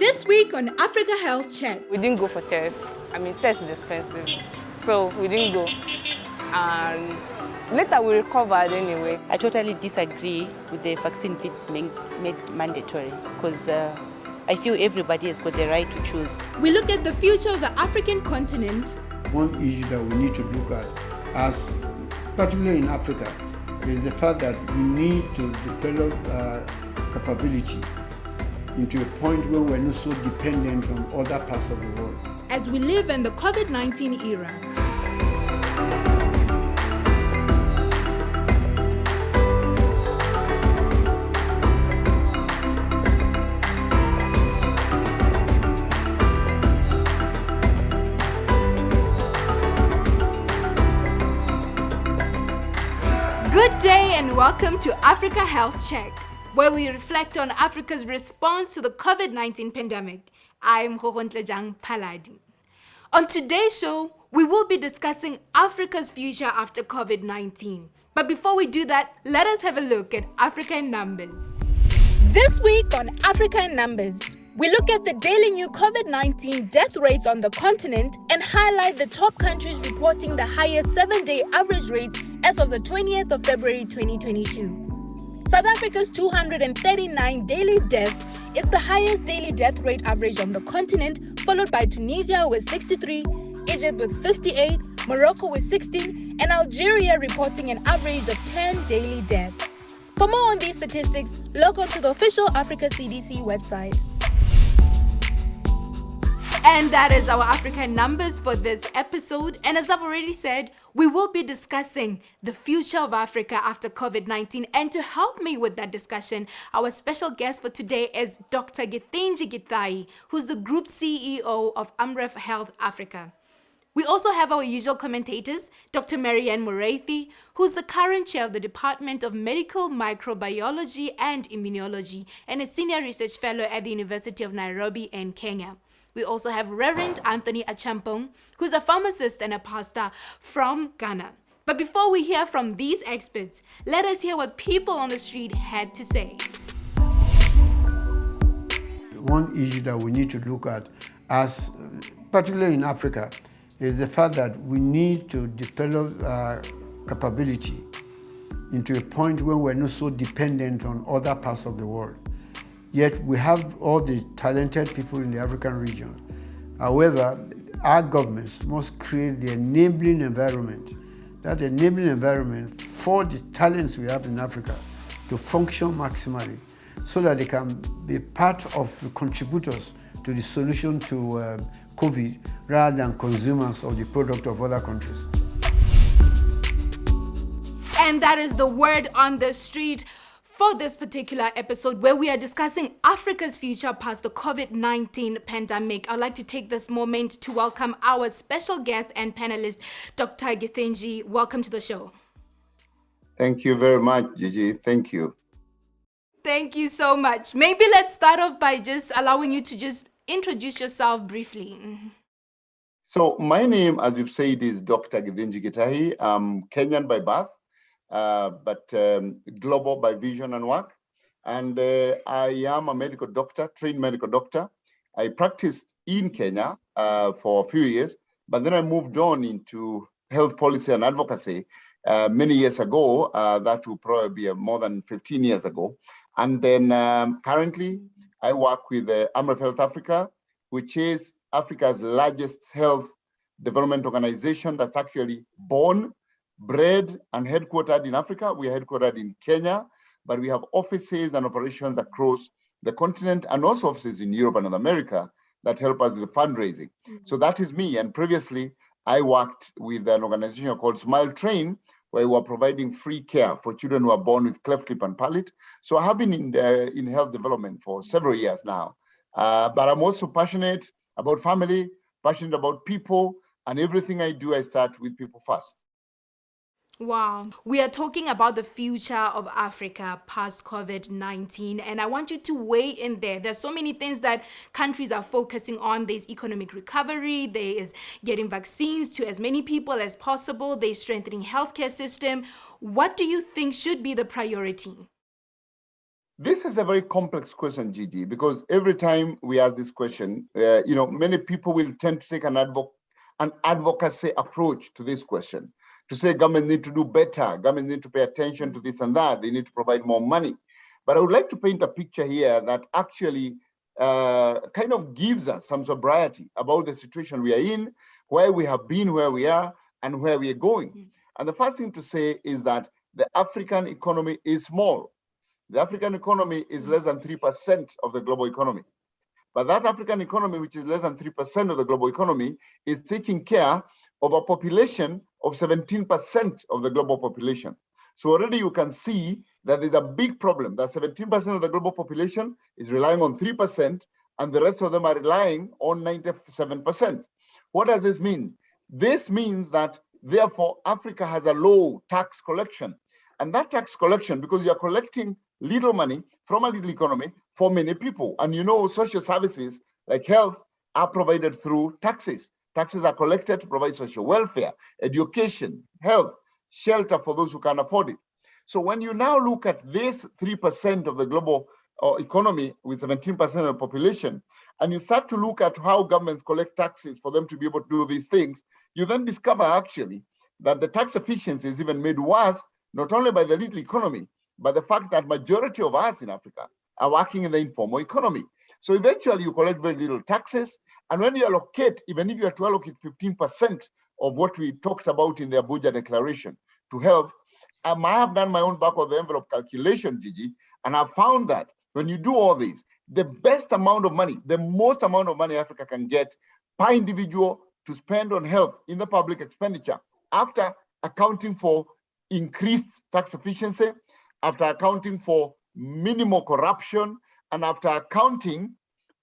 This week on Africa Health Check. We didn't go for tests. Test is expensive, so we didn't go. And later we recovered anyway. I totally disagree with the vaccine being made mandatory because I feel everybody has got the right to choose. We look at the future of the African continent. One issue that we need to look at, as particularly in Africa, is the fact that we need to develop capability into a point where we're not so dependent on other parts of the world. As we live in the COVID-19 era. Good day and welcome to Africa Health Check, where we reflect on Africa's response to the COVID-19 pandemic. I'm Horontlejang Paladi. On today's show, we will be discussing Africa's future after COVID-19. But before we do that, let us have a look at Africa in numbers. This week on Africa in numbers, we look at the daily new COVID-19 death rates on the continent and highlight the top countries reporting the highest 7-day average rates as of the 20th of February 2022. South Africa's 239 daily deaths is the highest daily death rate average on the continent, followed by Tunisia with 63, Egypt with 58, Morocco with 16, and Algeria reporting an average of 10 daily deaths. For more on these statistics, log on to the official Africa CDC website. And that is our African numbers for this episode. And as I've already said, we will be discussing the future of Africa after COVID-19. And to help me with that discussion, our special guest for today is Dr. Githinji Gitai, who's the Group CEO of Amref Health Africa. We also have our usual commentators, Dr. Marianne Morathi, who's the current chair of the Department of Medical Microbiology and Immunology and a senior research fellow at the University of Nairobi in Kenya. We also have Reverend Anthony Achampong, who's a pharmacist and a pastor from Ghana. But before we hear from these experts, let us hear what people on the street had to say. One issue that we need to look at, as particularly in Africa, is the fact that we need to develop capability into a point where we're not so dependent on other parts of the world. Yet we have all the talented people in the African region. However, our governments must create the enabling environment, that enabling environment for the talents we have in Africa to function maximally so that they can be part of the contributors to the solution to COVID rather than consumers of the product of other countries. And that is the word on the street for this particular episode, where we are discussing Africa's future past the COVID-19 pandemic. I'd like to take this moment to welcome our special guest and panelist, Dr. Githinji. Welcome to the show. Thank you very much, Gigi. Thank you. Thank you so much. Maybe let's start off by just allowing you to just introduce yourself briefly. So my name, as you've said, is Dr. Githinji Gitai. I'm Kenyan by birth, but global by vision and work. And I am a medical doctor, trained medical doctor. I practiced in Kenya for a few years, but then I moved on into health policy and advocacy many years ago. That will probably be more than 15 years ago. And then currently, I work with Amref Health Africa, which is Africa's largest health development organization that's actually born, bred, and headquartered in Africa. We are headquartered in Kenya, but we have offices and operations across the continent and also offices in Europe and North America that help us with fundraising. So that is me. And previously, I worked with an organization called Smile Train, where we were providing free care for children who are born with cleft lip and palate. So I have been in health development for several years now. But I'm also passionate about family, passionate about people, and everything I do, I start with people first. Wow. We are talking about the future of Africa past COVID-19, and I want you to weigh in there. There's so many things that countries are focusing on. There's economic recovery, there is getting vaccines to as many people as possible, there's strengthening healthcare system. What do you think should be the priority? This is a very complex question, Gigi, because every time we ask this question, many people will tend to take an advocacy approach to this question, to say government need to do better, government need to pay attention to this and that, they need to provide more money. But I would like to paint a picture here that actually kind of gives us some sobriety about the situation we are in, where we have been, where we are, and where we are going. And the first thing to say is that the African economy is small. The African economy is less than 3% of the global economy. But that African economy, which is less than 3% of the global economy, is taking care of a population of 17% of the global population. So already you can see that there's a big problem, that 17% of the global population is relying on 3%, and the rest of them are relying on 97%. What does this mean? This means that, therefore, Africa has a low tax collection. And that tax collection, because you're collecting little money from a little economy for many people. And social services like health are provided through taxes. Taxes are collected to provide social welfare, education, health, shelter for those who can afford it. So when you now look at this 3% of the global economy with 17% of the population, and you start to look at how governments collect taxes for them to be able to do these things, you then discover actually that the tax efficiency is even made worse, not only by the little economy, but the fact that majority of us in Africa are working in the informal economy. So eventually you collect very little taxes. And when you allocate, even if you are to allocate 15% of what we talked about in the Abuja Declaration to health, I have done my own back of the envelope calculation, Gigi, and I've found that when you do all this, the best amount of money, the most amount of money Africa can get per individual to spend on health in the public expenditure, after accounting for increased tax efficiency, after accounting for minimal corruption, and after accounting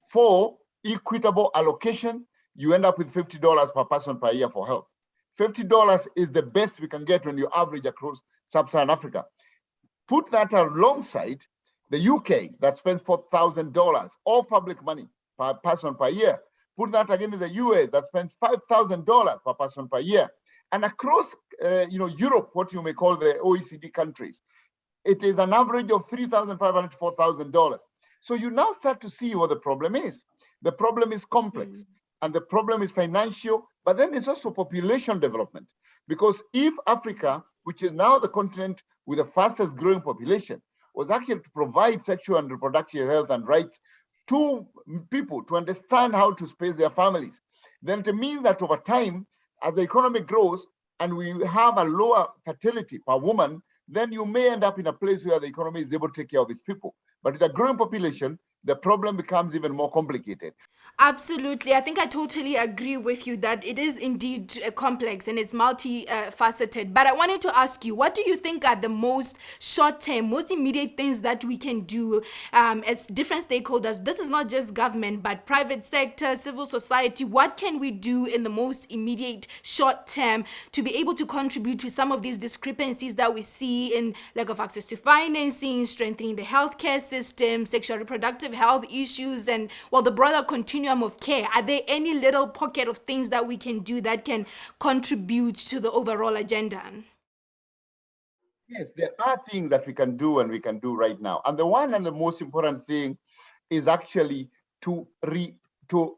for equitable allocation, you end up with $50 per person per year for health. $50 is the best we can get when you average across sub-Saharan Africa. Put that alongside the UK that spends $4,000 of public money per person per year. Put that against the US that spends $5,000 per person per year. And across Europe, what you may call the OECD countries, it is an average of $3,500 to $4,000. So you now start to see what the problem is. The problem is complex, and the problem is financial, but then it's also population development. Because if Africa, which is now the continent with the fastest growing population, was actually to provide sexual and reproductive health and rights to people to understand how to space their families, then it means that over time, as the economy grows and we have a lower fertility per woman, then you may end up in a place where the economy is able to take care of its people. But with a growing population, the problem becomes even more complicated. Absolutely. I think I totally agree with you that it is indeed complex and it's multifaceted. But I wanted to ask you, what do you think are the most short-term, most immediate things that we can do as different stakeholders? This is not just government, but private sector, civil society. What can we do in the most immediate short term to be able to contribute to some of these discrepancies that we see in lack of access to financing, strengthening the healthcare system, sexual reproductive health issues, and the broader continuum of care? Are there any little pocket of things that we can do that can contribute to the overall agenda? Yes, there are things that we can do and we can do right now. And the one and the most important thing is actually to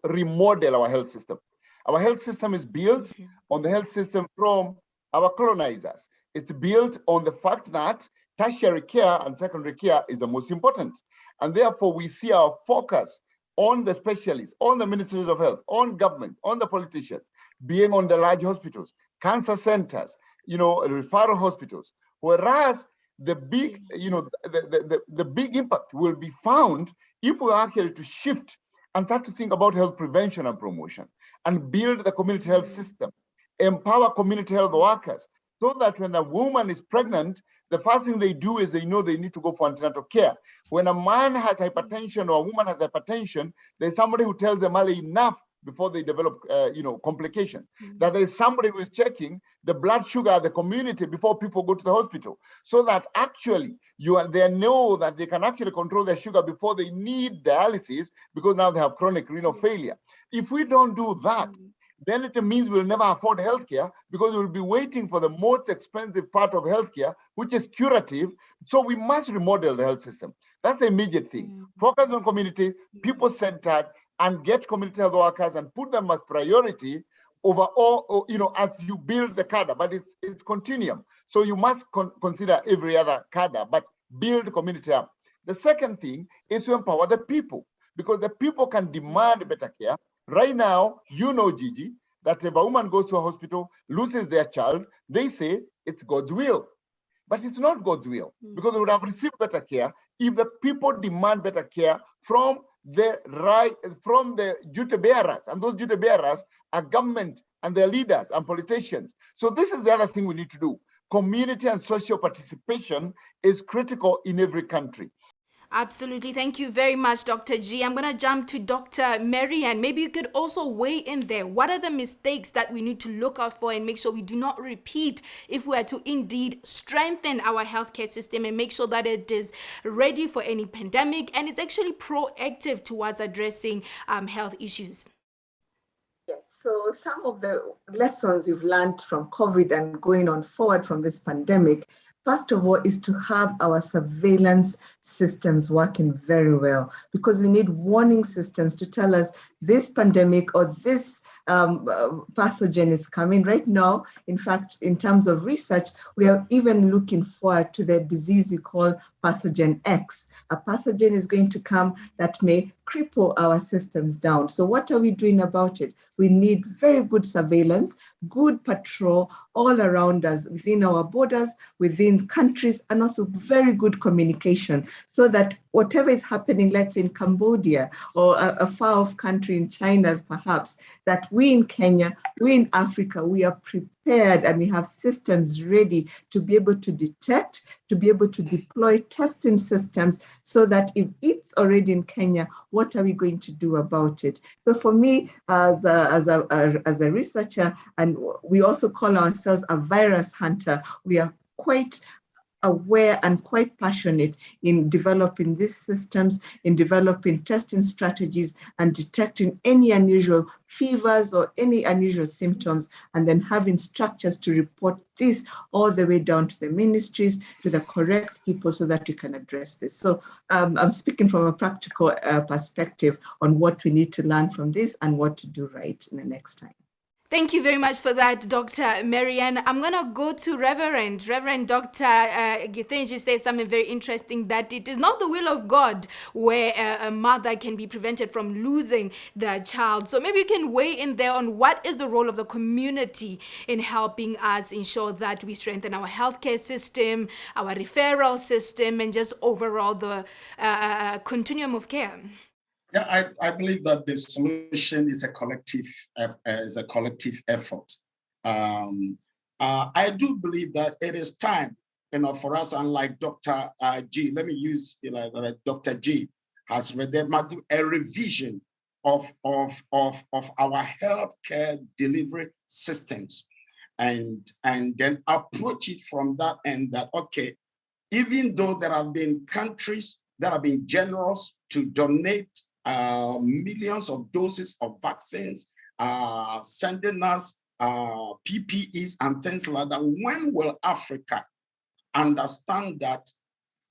remodel our health system. Our health system is built on the health system from our colonizers. It's built on the fact that tertiary care and secondary care is the most important. And therefore, we see our focus on the specialists, on the ministries of health, on government, on the politicians, being on the large hospitals, cancer centers, referral hospitals. Whereas the big, the big impact will be found if we are actually to shift and start to think about health prevention and promotion and build the community health system, empower community health workers, so that when a woman is pregnant, the first thing they do is they know they need to go for antenatal care. When a man has hypertension or a woman has hypertension, there's somebody who tells them early enough before they develop, complications. That there's somebody who is checking the blood sugar of the community before people go to the hospital, so that actually they know that they can actually control their sugar before they need dialysis, because now they have chronic renal failure. If we don't do that, then it means we'll never afford healthcare because we'll be waiting for the most expensive part of healthcare, which is curative. So we must remodel the health system. That's the immediate thing. Focus on community, people-centered, and get community health workers and put them as priority over all, as you build the cadre, but it's continuum. So you must consider every other cadre, but build community up. The second thing is to empower the people, because the people can demand better care. Right now, Gigi, that if a woman goes to a hospital, loses their child, they say it's God's will. But it's not God's will, because they would have received better care if the people demand better care from the duty bearers. And those duty bearers are government and their leaders and politicians. So this is the other thing we need to do. Community and social participation is critical in every country. Absolutely. Thank you very much, Dr. G. I'm going to jump to Dr. Marianne. Maybe you could also weigh in there. What are the mistakes that we need to look out for and make sure we do not repeat if we are to indeed strengthen our healthcare system and make sure that it is ready for any pandemic and is actually proactive towards addressing health issues? Yes, so some of the lessons you've learned from COVID and going on forward from this pandemic, first of all, is to have our surveillance systems working very well, because we need warning systems to tell us this pandemic or this pathogen is coming. Right now, in fact, in terms of research, we are even looking forward to the disease we call pathogen X. A pathogen is going to come that may cripple our systems down. So what are we doing about it? We need very good surveillance, good patrol all around us, within our borders, within countries, and also very good communication, so that whatever is happening, let's say in Cambodia or a far-off country in China, perhaps, that we in Kenya, we in Africa, we are prepared and we have systems ready to be able to detect, to be able to deploy testing systems, so that if it's already in Kenya, what are we going to do about it? So for me, as a researcher, and we also call ourselves a virus hunter, we are quite aware and quite passionate in developing these systems, in developing testing strategies and detecting any unusual fevers or any unusual symptoms, and then having structures to report this all the way down to the ministries, to the correct people, so that we can address this. So I'm speaking from a practical perspective on what we need to learn from this and what to do right in the next time. Thank you very much for that, Dr. Marianne. I'm going to go to Reverend Dr. Githinji says something very interesting, that it is not the will of God where a mother can be prevented from losing their child. So maybe you can weigh in there on what is the role of the community in helping us ensure that we strengthen our healthcare system, our referral system, and just overall the continuum of care. Yeah, I believe that the solution is a collective effort. I do believe that it is time, for us, unlike Dr. G, let me use Dr. G has read, there must be a revision of our healthcare delivery systems, and then approach it from that end, that okay, even though there have been countries that have been generous to donate millions of doses of vaccines, sending us PPEs and things like that. When will Africa understand that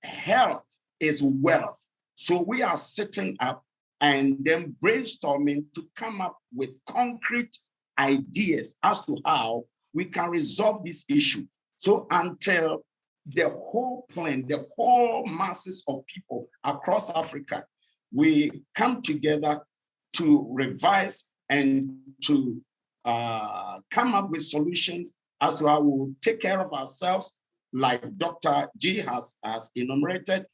health is wealth? So we are sitting up and then brainstorming to come up with concrete ideas as to how we can resolve this issue. So until the whole plan, the whole masses of people across Africa, we come together to revise and to come up with solutions as to how we will take care of ourselves, like Dr. G has enumerated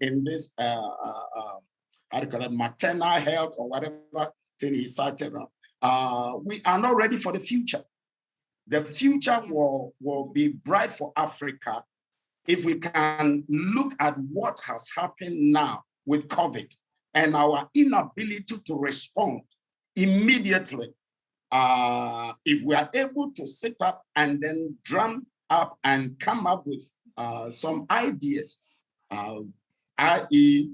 in this how do you call it, maternal health or whatever thing he cited. We are not ready for the future. The future will be bright for Africa if we can look at what has happened now with COVID and our inability to respond immediately. If we are able to sit up and then drum up and come up with some ideas, i.e.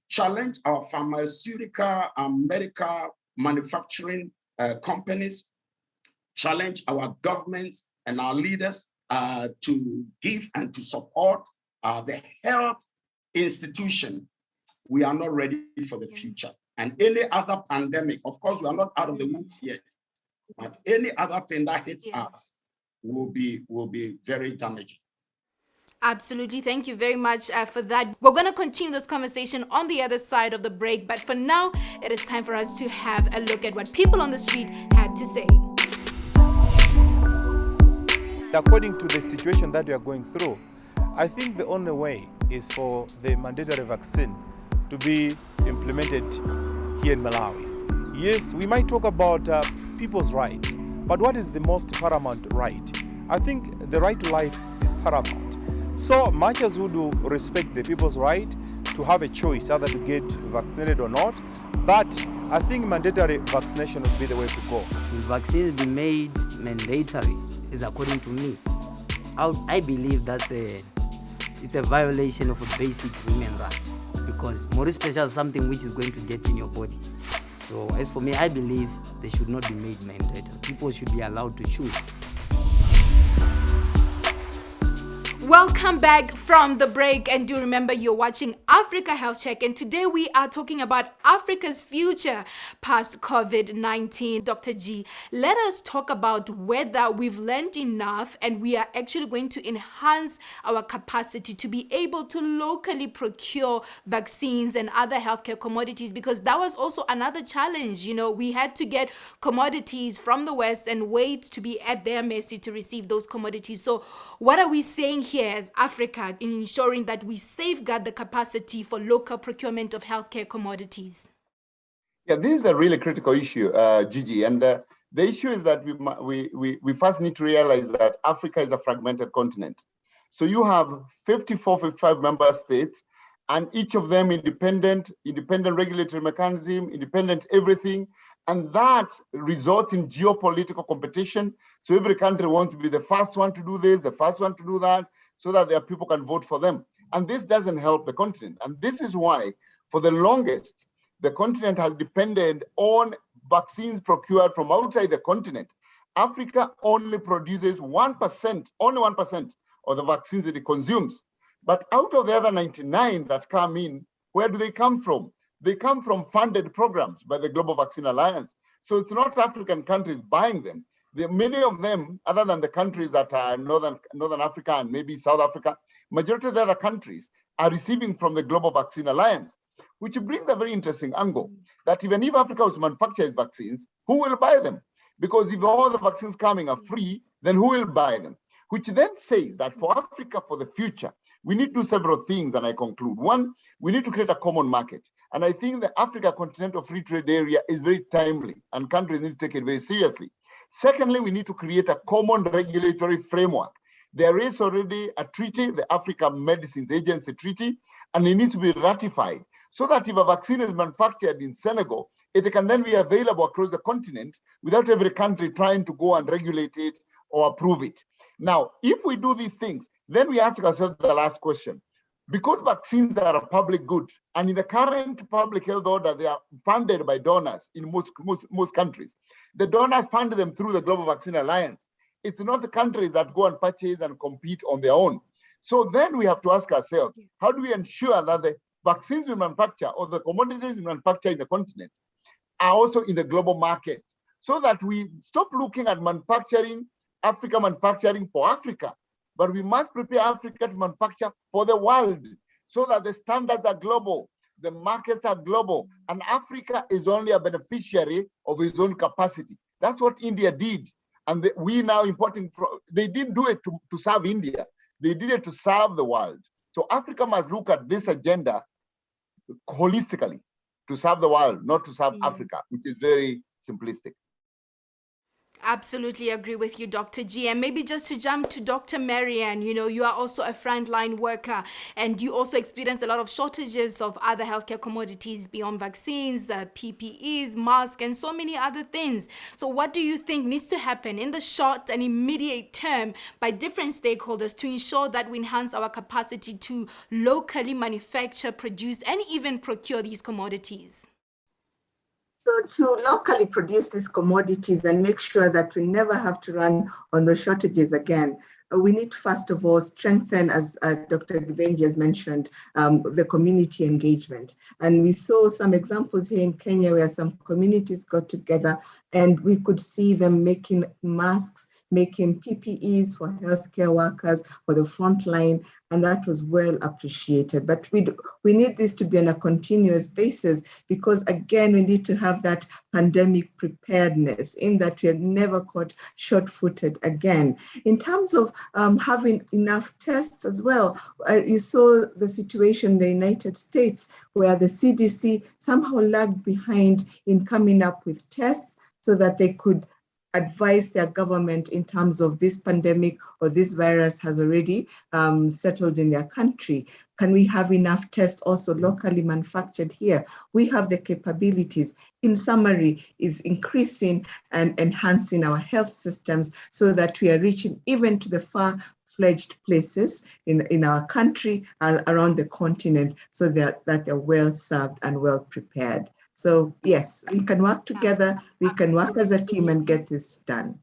Challenge our pharmaceutical and medical manufacturing companies, challenge our governments and our leaders to give and to support the health institution. We are not ready for the future. And any other pandemic, of course, we are not out of the woods yet, but any other thing that hits us will be very damaging. Absolutely. Thank you very much for that. We're going to continue this conversation on the other side of the break, but for now, it is time for us to have a look at what people on the street had to say. According to the situation that we are going through, I think the only way is for the mandatory vaccine to be implemented here in Malawi. Yes, we might talk about people's rights, but what is the most paramount right? I think the right to life is paramount. So much as we do respect the people's right to have a choice either to get vaccinated or not, but I think mandatory vaccination would be the way to go. Should vaccines be made mandatory, is according to me. I believe it's a violation of a basic human right, because more special is something which is going to get in your body. So as for me, I believe they should not be made mandatory. People should be allowed to choose. Welcome back from the break, and do remember you're watching Africa Health Check, and today we are talking about Africa's future past COVID-19. Dr. G, let us talk about whether we've learned enough and we are actually going to enhance our capacity to be able to locally procure vaccines and other healthcare commodities, because that was also another challenge. You know, we had to get commodities from the West and wait to be at their mercy to receive those commodities. So what are we saying here as Africa in ensuring that we safeguard the capacity for local procurement of healthcare commodities? Yeah, this is a really critical issue, Gigi. And the issue is that we first need to realize that Africa is a fragmented continent. So you have 54, 55 member states, and each of them independent regulatory mechanism, independent everything. And that results in geopolitical competition. So every country wants to be the first one to do this, the first one to do that, so that their people can vote for them. And this doesn't help the continent. And this is why, for the longest, the continent has depended on vaccines procured from outside the continent. Africa only produces 1%, only 1% of the vaccines that it consumes. But out of the other 99 that come in, where do they come from? They come from funded programs by the Global Vaccine Alliance. So it's not African countries buying them. Many of them, other than the countries that are Northern Africa and maybe South Africa, majority of the other countries are receiving from the Global Vaccine Alliance, which brings a very interesting angle that even if Africa was to manufacture its vaccines, who will buy them? Because if all the vaccines coming are free, then who will buy them? Which then says that for Africa, for the future, we need to do several things, and I conclude. One, we need to create a common market. And I think the Africa Continental Free Trade Area is very timely, and countries need to take it very seriously. Secondly, we need to create a common regulatory framework. There is already a treaty, the Africa Medicines Agency Treaty, and it needs to be ratified so that if a vaccine is manufactured in Senegal, it can then be available across the continent without every country trying to go and regulate it or approve it. Now, if we do these things, then we ask ourselves the last question. Because vaccines are a public good, and in the current public health order, they are funded by donors in most countries. The donors fund them through the Global Vaccine Alliance. It's not the countries that go and purchase and compete on their own. So then we have to ask ourselves, how do we ensure that the vaccines we manufacture or the commodities we manufacture in the continent are also in the global market, so that we stop looking at manufacturing, Africa manufacturing for Africa, but we must prepare Africa to manufacture for the world so that the standards are global, the markets are global, and Africa is only a beneficiary of its own capacity. That's what India did. And we now importing from, they didn't do it to serve India. They did it to serve the world. So Africa must look at this agenda holistically, to serve the world, not to serve Africa, which is very simplistic. Absolutely agree with you, Dr. G. And maybe just to jump to Dr. Marianne, you know, you are also a frontline worker, and you also experience a lot of shortages of other healthcare commodities beyond vaccines, PPEs, masks, and so many other things. So what do you think needs to happen in the short and immediate term by different stakeholders to ensure that we enhance our capacity to locally manufacture, produce, and even procure these commodities? So to locally produce these commodities and make sure that we never have to run on those shortages again, we need to first of all strengthen, as Dr. Githinji has mentioned, the community engagement. And we saw some examples here in Kenya where some communities got together and we could see them making masks, making PPEs for healthcare workers, for the front line, and that was well appreciated. But we need this to be on a continuous basis because, again, we need to have that pandemic preparedness in that we are never caught short-footed again. In terms of having enough tests as well, you saw the situation in the United States where the CDC somehow lagged behind in coming up with tests so that they could advise their government in terms of this pandemic or this virus has already settled in their country. Can we have enough tests also locally manufactured here? We have the capabilities. In summary, is increasing and enhancing our health systems so that we are reaching even to the far-fledged places in our country and around the continent so that they're well served and well prepared. So yes, we can work together, we can work as a team and get this done.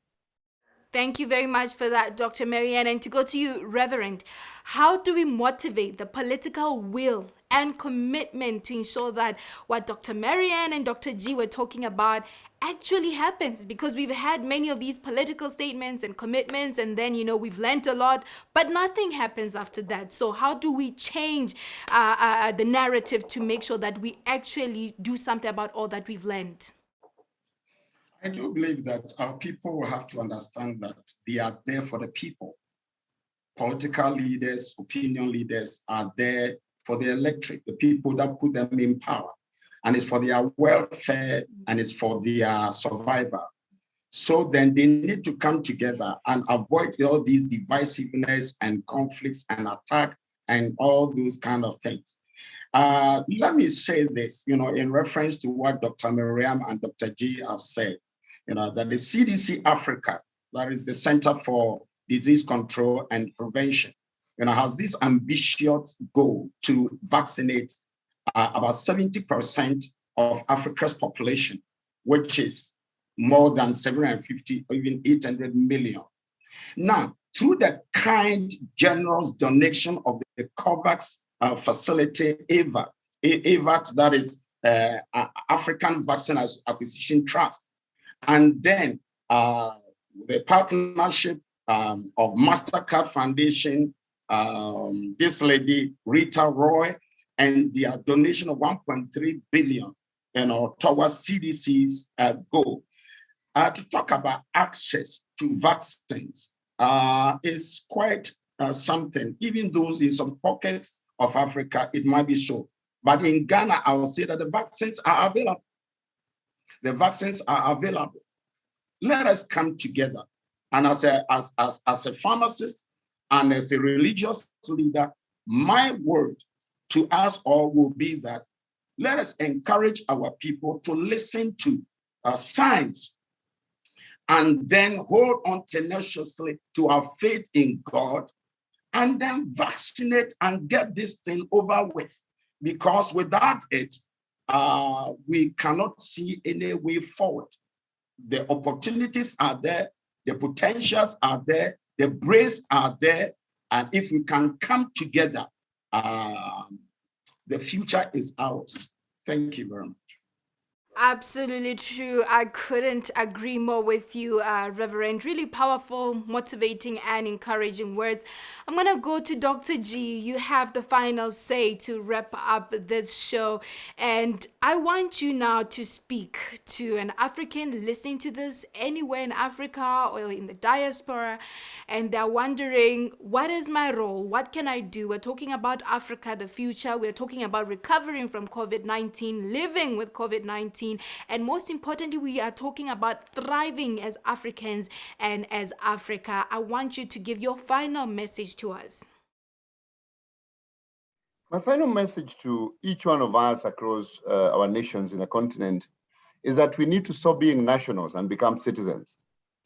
Thank you very much for that, Dr. Marianne. And to go to you, Reverend, how do we motivate the political will and commitment to ensure that what Dr. Marianne and Dr. G were talking about actually happens? Because we've had many of these political statements and commitments, and then, we've learned a lot, but nothing happens after that. So how do we change the narrative to make sure that we actually do something about all that we've learned? I do believe that our people will have to understand that they are there for the people. Political leaders, opinion leaders are there for the electorate, the people that put them in power. And it's for their welfare and it's for their survival. So then they need to come together and avoid all these divisiveness and conflicts and attack and all those kind of things. Let me say this, in reference to what Dr. Miriam and Dr. G have said, that the CDC Africa, that is the Center for Disease Control and Prevention, has this ambitious goal to vaccinate about 70% of Africa's population, which is more than 750 or even 800 million. Now, through the kind, generous donation of the COVAX facility, AVAT, that is African Vaccine Acquisition Trust, and then the partnership of MasterCard Foundation, this lady, Rita Roy, and their donation of 1.3 billion, towards CDC's goal. To talk about access to vaccines is quite something. Even those in some pockets of Africa, it might be so. But in Ghana, I will say that the vaccines are available. The vaccines are available. Let us come together. And as a pharmacist and as a religious leader, my word to us all will be that let us encourage our people to listen to science and then hold on tenaciously to our faith in God and then vaccinate and get this thing over with. Because without it, we cannot see any way forward. The opportunities are there, the potentials are there, the brains are there, and if we can come together, the future is ours. Thank you very much. Absolutely true. I couldn't agree more with you, Reverend. Really powerful, motivating, and encouraging words. I'm going to go to Dr. G. You have the final say to wrap up this show. And I want you now to speak to an African listening to this anywhere in Africa or in the diaspora. And they're wondering, what is my role? What can I do? We're talking about Africa, the future. We're talking about recovering from COVID-19, living with COVID-19. And most importantly, we are talking about thriving as Africans and as Africa. I want you to give your final message to us. My final message to each one of us across our nations in the continent is that we need to stop being nationals and become citizens.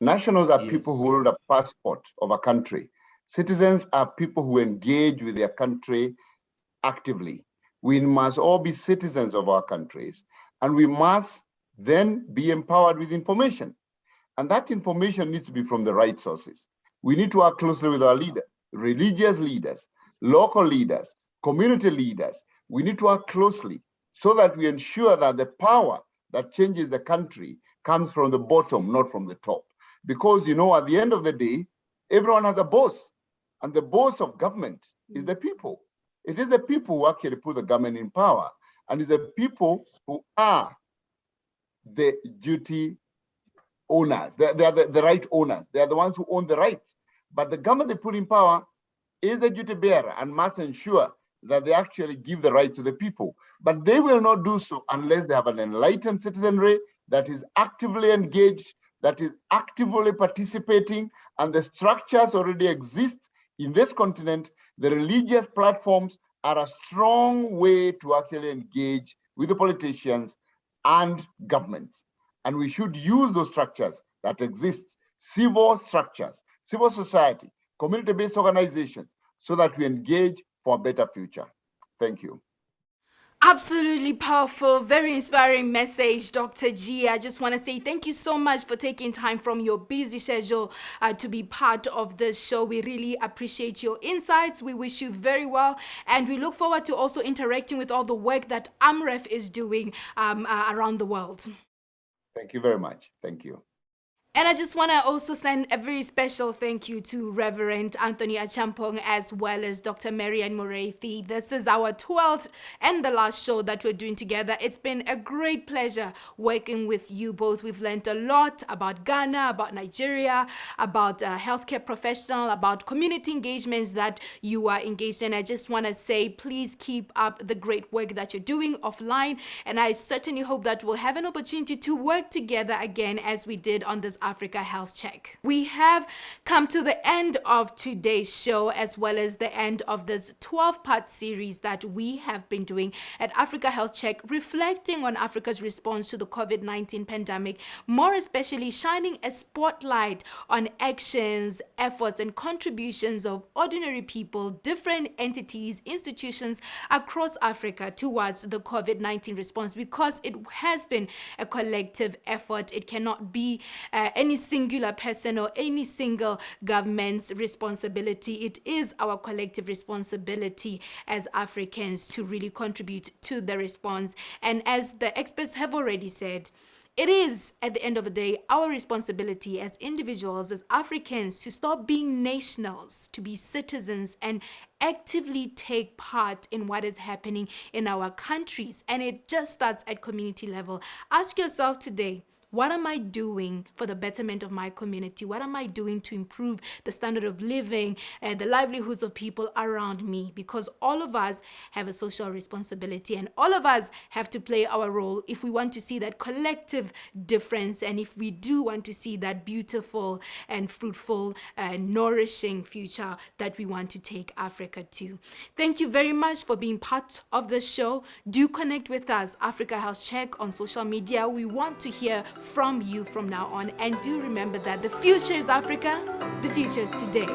Nationals are people who hold a passport of a country. Citizens are people who engage with their country actively. We must all be citizens of our countries, and we must then be empowered with information. And that information needs to be from the right sources. We need to work closely with our leaders, religious leaders, local leaders, community leaders. We need to work closely so that we ensure that the power that changes the country comes from the bottom, not from the top. Because, you know, at the end of the day, everyone has a boss, and the boss of government is the people. It is the people who actually put the government in power, and it's the people who are the duty owners. They are the right owners. They are the ones who own the rights. But the government they put in power is the duty bearer and must ensure that they actually give the right to the people. But they will not do so unless they have an enlightened citizenry that is actively engaged, that is actively participating, and the structures already exist in this continent. The religious platforms are a strong way to actually engage with the politicians and governments. And we should use those structures that exist, civil structures, civil society, community-based organizations, so that we engage for a better future. Thank you. Absolutely powerful, very inspiring message, Dr. G. I just want to say thank you so much for taking time from your busy schedule to be part of this show. We really appreciate your insights. We wish you very well, and we look forward to also interacting with all the work that AMREF is doing around the world. Thank you very much. Thank you. And I just want to also send a very special thank you to Reverend Anthony Achampong as well as Dr. Marianne Morethi. This is our 12th and the last show that we're doing together. It's been a great pleasure working with you both. We've learned a lot about Ghana, about Nigeria, about healthcare professional, about community engagements that you are engaged in. I just want to say, please keep up the great work that you're doing offline. And I certainly hope that we'll have an opportunity to work together again as we did on this Africa Health Check. We have come to the end of today's show, as well as the end of this 12-part series that we have been doing at Africa Health Check, reflecting on Africa's response to the COVID-19 pandemic, more especially shining a spotlight on actions, efforts, and contributions of ordinary people, different entities, institutions across Africa towards the COVID-19 response, because it has been a collective effort. It cannot be any singular person or any single government's responsibility. It is our collective responsibility as Africans to really contribute to the response. And as the experts have already said, it is, at the end of the day, our responsibility as individuals, as Africans, to stop being nationals, to be citizens, and actively take part in what is happening in our countries. And it just starts at community level. Ask yourself today, what am I doing for the betterment of my community? What am I doing to improve the standard of living and the livelihoods of people around me? Because all of us have a social responsibility, and all of us have to play our role if we want to see that collective difference, and if we do want to see that beautiful and fruitful and nourishing future that we want to take Africa to. Thank you very much for being part of the show. Do connect with us, Africa Health Check, on social media. We want to hear from you from now on. And do remember that the future is Africa, the future is today.